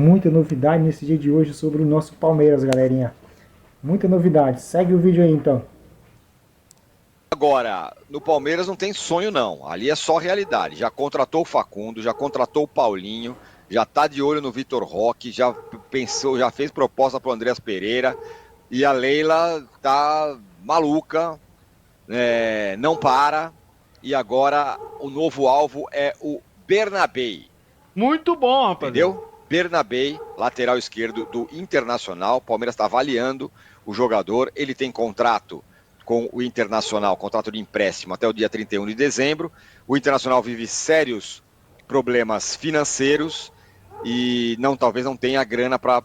muita novidade nesse dia de hoje sobre o nosso Palmeiras, galerinha. Muita novidade. Segue o vídeo aí, então. Agora, no Palmeiras não tem sonho não, ali é só realidade. Já contratou o Facundo, já contratou o Paulinho, já tá de olho no Vitor Roque, já pensou, já fez proposta para o Andreas Pereira e a Leila tá maluca, não para. E agora o novo alvo é o Bernabei. Muito bom, rapaz. Entendeu? Bernabei, lateral esquerdo do Internacional. O Palmeiras está avaliando o jogador. Ele tem contrato com o Internacional, contrato de empréstimo até o dia 31 de dezembro. O Internacional vive sérios problemas financeiros e talvez não tenha grana para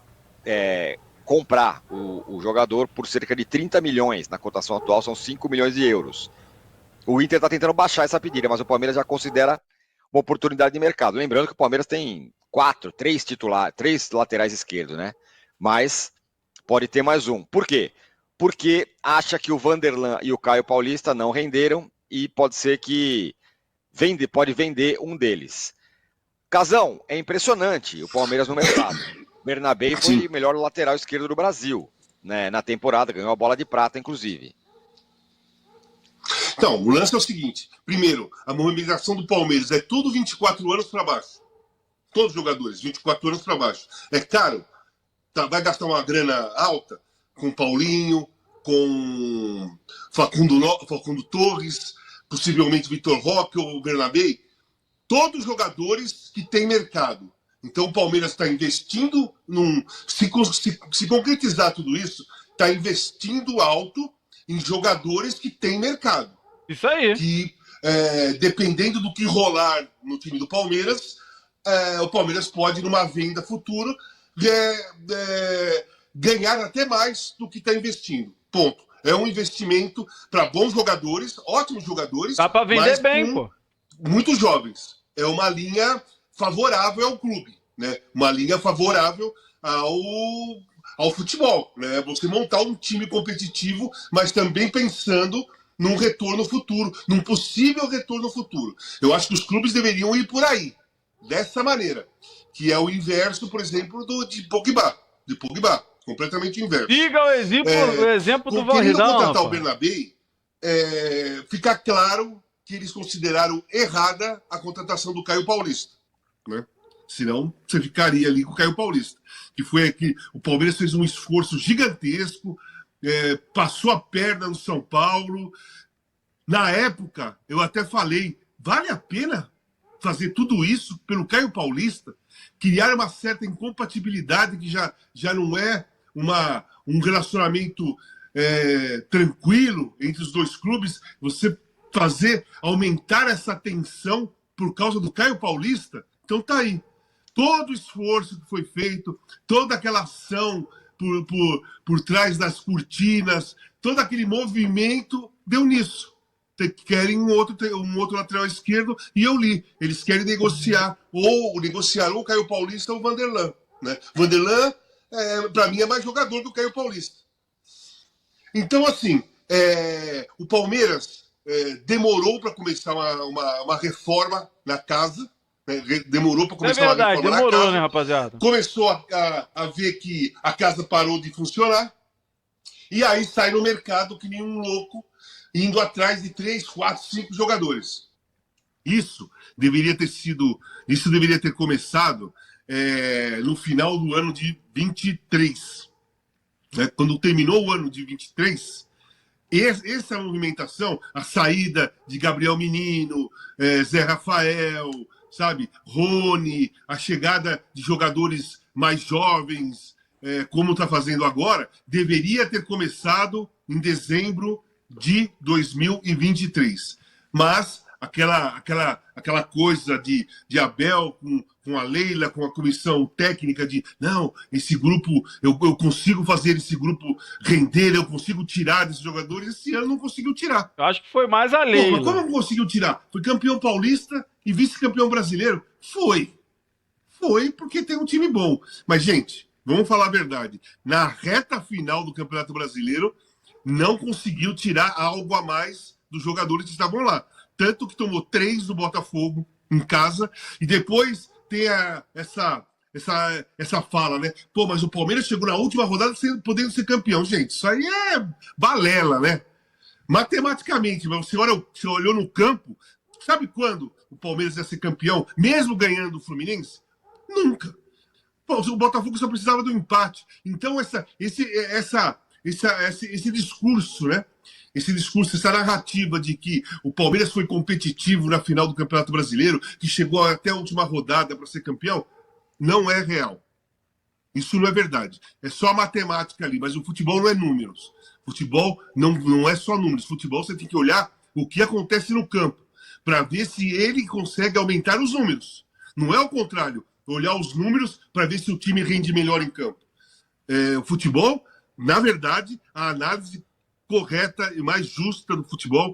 comprar o jogador por cerca de 30 milhões. Na cotação atual são 5 milhões de euros. O Inter está tentando baixar essa pedida, mas o Palmeiras já considera uma oportunidade de mercado. Lembrando que o Palmeiras tem três laterais esquerdos, né? Mas pode ter mais um. Por quê? Porque acha que o Vanderlan e o Caio Paulista não renderam e pode ser que pode vender um deles. Casão, é impressionante o Palmeiras no mercado. Bernabei foi o melhor lateral esquerdo do Brasil, né, na temporada, ganhou a bola de prata, inclusive. Então, o lance é o seguinte. Primeiro, a movimentação do Palmeiras é tudo 24 anos para baixo. Todos os jogadores, 24 anos para baixo. É caro, vai gastar uma grana alta com Paulinho, com Facundo Torres, possivelmente Vitor Roque ou Bernabei. Todos jogadores que têm mercado. Então o Palmeiras está investindo se concretizar tudo isso, está investindo alto em jogadores que têm mercado. Isso aí. Que, dependendo do que rolar no time do Palmeiras, o Palmeiras pode, numa venda futura, ganhar até mais do que está investindo. Ponto. É um investimento para bons jogadores, ótimos jogadores. Dá para vender bem, pô. Muitos jovens. É uma linha favorável ao clube, né? Uma linha favorável ao futebol, né? Você montar um time competitivo, mas também pensando num retorno futuro, num possível retorno futuro. Eu acho que os clubes deveriam ir por aí, dessa maneira, que é o inverso, por exemplo, de Pogba. Completamente inverso. Diga o exemplo do Varridão. Querendo contratar o Bernabei, fica claro que eles consideraram errada a contratação do Caio Paulista, né? Senão você ficaria ali com o Caio Paulista, que foi aqui. O Palmeiras fez um esforço gigantesco, passou a perna no São Paulo. Na época, eu até falei, vale a pena fazer tudo isso pelo Caio Paulista? Criar uma certa incompatibilidade que já não é um relacionamento tranquilo entre os dois clubes, você aumentar essa tensão por causa do Caio Paulista. Então tá aí. Todo o esforço que foi feito, toda aquela ação por trás das cortinas, todo aquele movimento deu nisso. Querem um outro lateral esquerdo, e eu li. Eles querem negociar ou o Caio Paulista ou o Vanderlan, né? Vanderlan, para mim, é mais jogador do Caio Paulista. Então, assim, o Palmeiras demorou para começar uma reforma na casa, né? Demorou para começar uma reforma na casa. Né, rapaziada? Começou a ver que a casa parou de funcionar, e aí sai no mercado que nem um louco, indo atrás de 3, 4, 5 jogadores. Isso deveria ter começado no final do ano de 23. Né? Quando terminou o ano de 23, essa movimentação, a saída de Gabriel Menino, Zé Rafael, sabe, Rony, a chegada de jogadores mais jovens, como está fazendo agora, deveria ter começado em dezembro de 2023. Mas aquela coisa de Abel com a Leila, com a comissão técnica não, esse grupo, eu consigo fazer esse grupo render, eu consigo tirar desses jogadores. Esse ano não conseguiu tirar. Eu acho que foi mais a Leila. Mas como não conseguiu tirar? Foi campeão paulista e vice-campeão brasileiro? Foi porque tem um time bom. Mas, gente, vamos falar a verdade. Na reta final do Campeonato Brasileiro, não conseguiu tirar algo a mais dos jogadores que estavam lá. Tanto que tomou 3 do Botafogo em casa, e depois tem essa fala, né? Pô, mas o Palmeiras chegou na última rodada podendo ser campeão. Gente, isso aí é balela, né? Matematicamente, mas você olhou no campo, sabe quando o Palmeiras ia ser campeão, mesmo ganhando o Fluminense? Nunca. Pô, o Botafogo só precisava do empate. Então, esse discurso, né? Esse discurso, essa narrativa de que o Palmeiras foi competitivo na final do Campeonato Brasileiro, que chegou até a última rodada para ser campeão, não é real. Isso não é verdade. É só matemática ali, mas o futebol não é números. Futebol não é só números. Futebol você tem que olhar o que acontece no campo para ver se ele consegue aumentar os números. Não é o contrário. Olhar os números para ver se o time rende melhor em campo. O futebol, na verdade, a análise correta e mais justa do futebol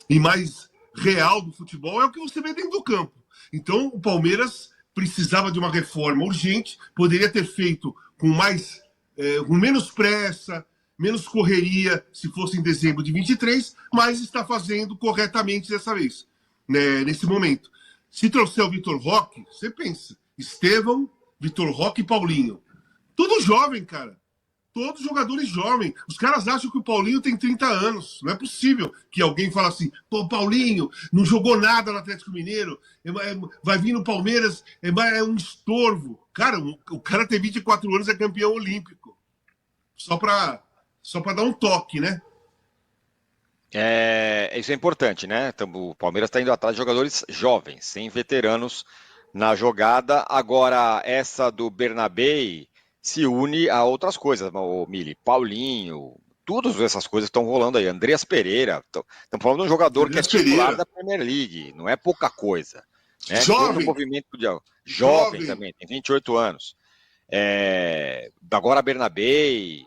e mais real do futebol é o que você vê dentro do campo. Então, o Palmeiras precisava de uma reforma urgente, poderia ter feito com menos pressa, menos correria, se fosse em dezembro de 23, mas está fazendo corretamente dessa vez, né, nesse momento. Se trouxer o Vitor Roque, você pensa, Estevão, Vitor Roque e Paulinho. Tudo jovem, cara. Todos jogadores jovens. Os caras acham que o Paulinho tem 30 anos. Não é possível que alguém fale assim, pô, Paulinho não jogou nada no Atlético Mineiro, vai vir no Palmeiras, é um estorvo. Cara, o cara tem 24 anos, é campeão olímpico. Só para dar um toque, né? Isso é importante, né? O Palmeiras está indo atrás de jogadores jovens, sem veteranos na jogada. Agora, essa do Bernabé se une a outras coisas, o Mili, Paulinho, todas essas coisas estão rolando aí. Andreas Pereira, estamos falando de um jogador que é titular da Premier League, não é pouca coisa. Né? Jovem. Movimento jovem também, tem 28 anos. Agora Bernabé.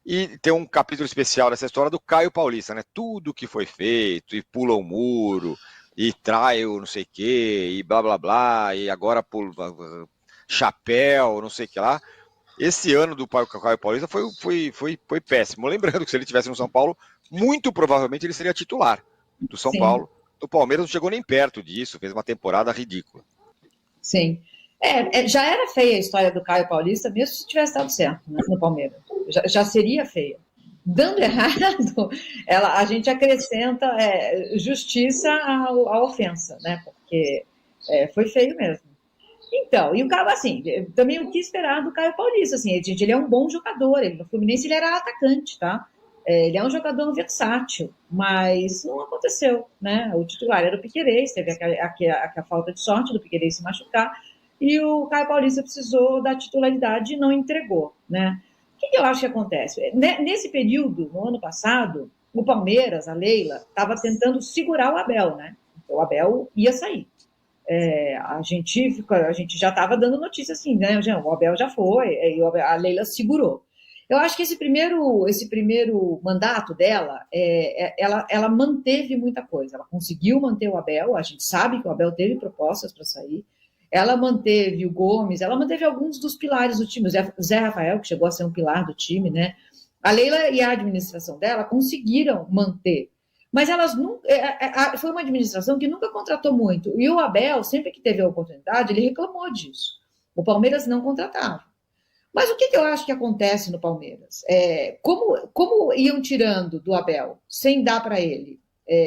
E tem um capítulo especial dessa história do Caio Paulista, né? Tudo que foi feito, e pula o muro, e trai o não sei o quê, e blá blá blá, e agora pula chapéu, não sei o que lá. Esse ano do Caio Paulista foi péssimo. Lembrando que se ele estivesse no São Paulo, muito provavelmente ele seria titular do São Paulo. O Palmeiras não chegou nem perto disso, fez uma temporada ridícula. Sim. Já era feia a história do Caio Paulista, mesmo se tivesse dado certo, né, no Palmeiras. Já seria feia. Dando errado, a gente acrescenta justiça à ofensa, né? Porque foi feio mesmo. Então, e o Caio, assim, também o que esperar do Caio Paulista, assim, ele é um bom jogador, no Fluminense ele era atacante, tá? Ele é um jogador versátil, mas não aconteceu, né? O titular era o Piquerez, teve a falta de sorte do Piquerez se machucar, e o Caio Paulista precisou da titularidade e não entregou, né? O que eu acho que acontece? Nesse período, no ano passado, o Palmeiras, a Leila, estava tentando segurar o Abel, né? O Abel ia sair. A gente já estava dando notícia assim, né? O Abel já foi, e a Leila segurou. Eu acho que esse primeiro mandato dela, ela manteve muita coisa. Ela conseguiu manter o Abel, a gente sabe que o Abel teve propostas para sair. Ela manteve o Gomes, ela manteve alguns dos pilares do time. O Zé Rafael, que chegou a ser um pilar do time, né? A Leila e a administração dela conseguiram manter. Mas foi uma administração que nunca contratou muito. E o Abel, sempre que teve a oportunidade, ele reclamou disso. O Palmeiras não contratava. Mas o que eu acho que acontece no Palmeiras? Como iam tirando do Abel, sem dar para ele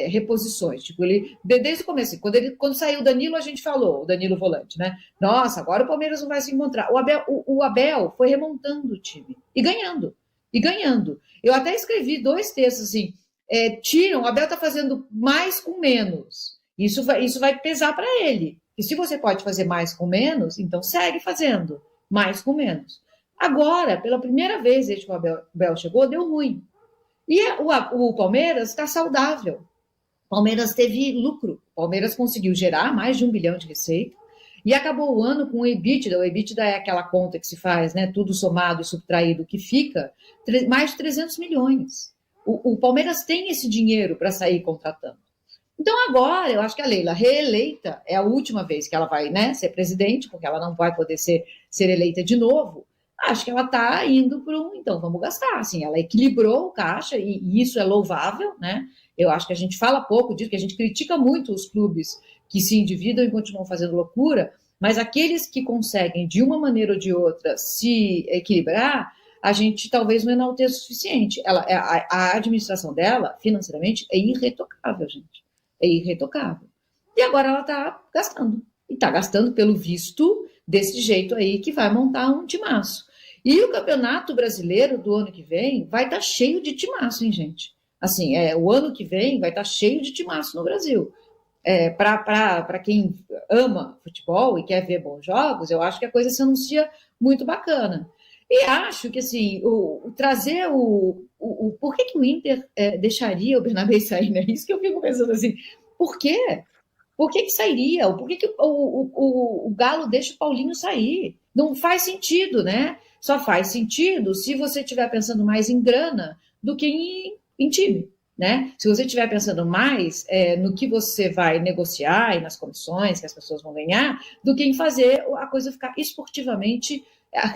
reposições? Tipo, ele, desde o começo, quando saiu o Danilo, a gente falou, o Danilo volante, né? Nossa, agora o Palmeiras não vai se encontrar. O Abel foi remontando o time e ganhando. Eu até escrevi 2 textos assim, o Abel está fazendo mais com menos. Isso vai pesar para ele. E se você pode fazer mais com menos, então segue fazendo mais com menos. Agora, pela primeira vez desde que o Abel chegou, deu ruim. E o Palmeiras está saudável. O Palmeiras teve lucro. O Palmeiras conseguiu gerar mais de 1 bilhão de receita e acabou o ano com o EBITDA. O EBITDA é aquela conta que se faz, né, tudo somado e subtraído, que fica mais de 300 milhões. O Palmeiras tem esse dinheiro para sair contratando. Então, agora, eu acho que a Leila, reeleita, é a última vez que ela vai, né, ser presidente, porque ela não vai poder ser eleita de novo. Acho que ela está indo para então vamos gastar. Assim, ela equilibrou o caixa, e isso é louvável, né? Eu acho que a gente fala pouco disso, que a gente critica muito os clubes que se endividam e continuam fazendo loucura, Mas aqueles que conseguem, de uma maneira ou de outra, se equilibrar, a gente talvez não enalteça o suficiente. A administração dela, financeiramente, é irretocável, gente. É irretocável. E agora ela está gastando. E está gastando, pelo visto, desse jeito aí que vai montar um timaço. E o Campeonato Brasileiro do ano que vem vai estar cheio de timaço, hein, gente? Assim, o ano que vem vai estar cheio de timaço no Brasil. Para quem ama futebol e quer ver bons jogos, eu acho que a coisa se anuncia muito bacana. E acho que, assim, trazer por que o Inter deixaria o Bernabé sair, né? Isso que eu fico pensando assim, por quê? Por que sairia? Por que o Galo deixa o Paulinho sair? Não faz sentido, né? Só faz sentido se você estiver pensando mais em grana do que em time, né? Se você estiver pensando mais no que você vai negociar e nas comissões que as pessoas vão ganhar, do que em fazer a coisa ficar esportivamente... A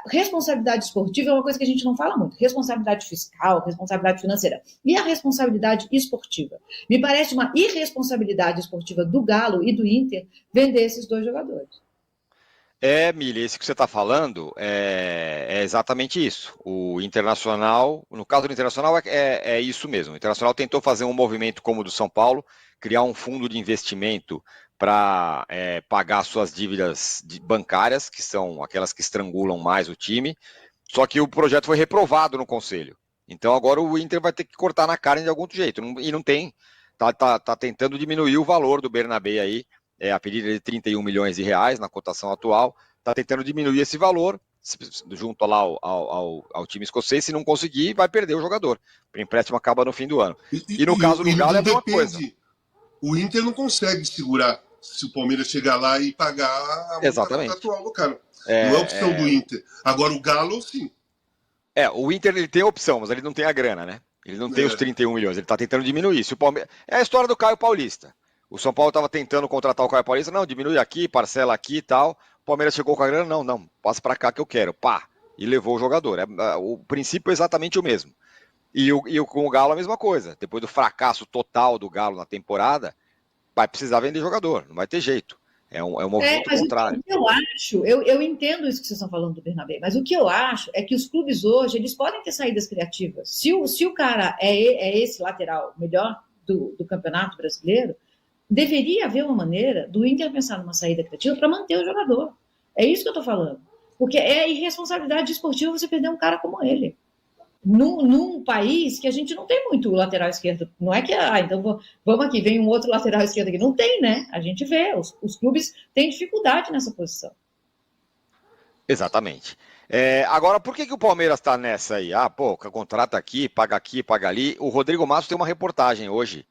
responsabilidade esportiva é uma coisa que a gente não fala muito. Responsabilidade fiscal, responsabilidade financeira. E a responsabilidade esportiva? Me parece uma irresponsabilidade esportiva do Galo e do Inter vender esses dois jogadores. Mili, esse que você está falando é exatamente isso. O Internacional, no caso do Internacional, é isso mesmo. O Internacional tentou fazer um movimento como o do São Paulo, criar um fundo de investimento para pagar suas dívidas bancárias, que são aquelas que estrangulam mais o time, só que o projeto foi reprovado no Conselho. Então agora o Inter vai ter que cortar na carne de algum jeito, e não tem, tá tentando diminuir o valor do Bernabé aí, a pedida de 31 milhões de reais na cotação atual, está tentando diminuir esse valor, junto lá ao time escocês. Se não conseguir, vai perder o jogador. O empréstimo acaba no fim do ano. E no caso do Galo é a mesma coisa. O Inter não consegue segurar se o Palmeiras chegar lá e pagar a multa contratual do cara. Não é opção do Inter. Agora o Galo, sim. O Inter ele tem a opção, mas ele não tem a grana, né? Ele não tem os 31 milhões, ele está tentando diminuir. Se o Palmeiras... É a história do Caio Paulista. O São Paulo estava tentando contratar o Caio Paulista, não, diminui aqui, parcela aqui e tal. O Palmeiras chegou com a grana, não, passa para cá que eu quero, pá, e levou o jogador. O princípio é exatamente o mesmo. E com o Galo a mesma coisa. Depois do fracasso total do Galo na temporada, vai precisar vender jogador, não vai ter jeito. É um movimento contrário. O que eu acho, eu entendo isso que vocês estão falando do Bernabé, mas o que eu acho é que os clubes hoje, eles podem ter saídas criativas. Se o cara é esse lateral melhor do Campeonato Brasileiro, deveria haver uma maneira do Inter pensar numa saída criativa para manter o jogador. É isso que eu estou falando. Porque é irresponsabilidade esportiva você perder um cara como ele. Num país que a gente não tem muito lateral esquerdo. Não é que, então vamos aqui, vem um outro lateral esquerdo aqui. Não tem, né? A gente vê, os clubes têm dificuldade nessa posição. Exatamente. Agora, por que o Palmeiras está nessa aí? Contrata aqui, paga ali. O Rodrigo Matos tem uma reportagem hoje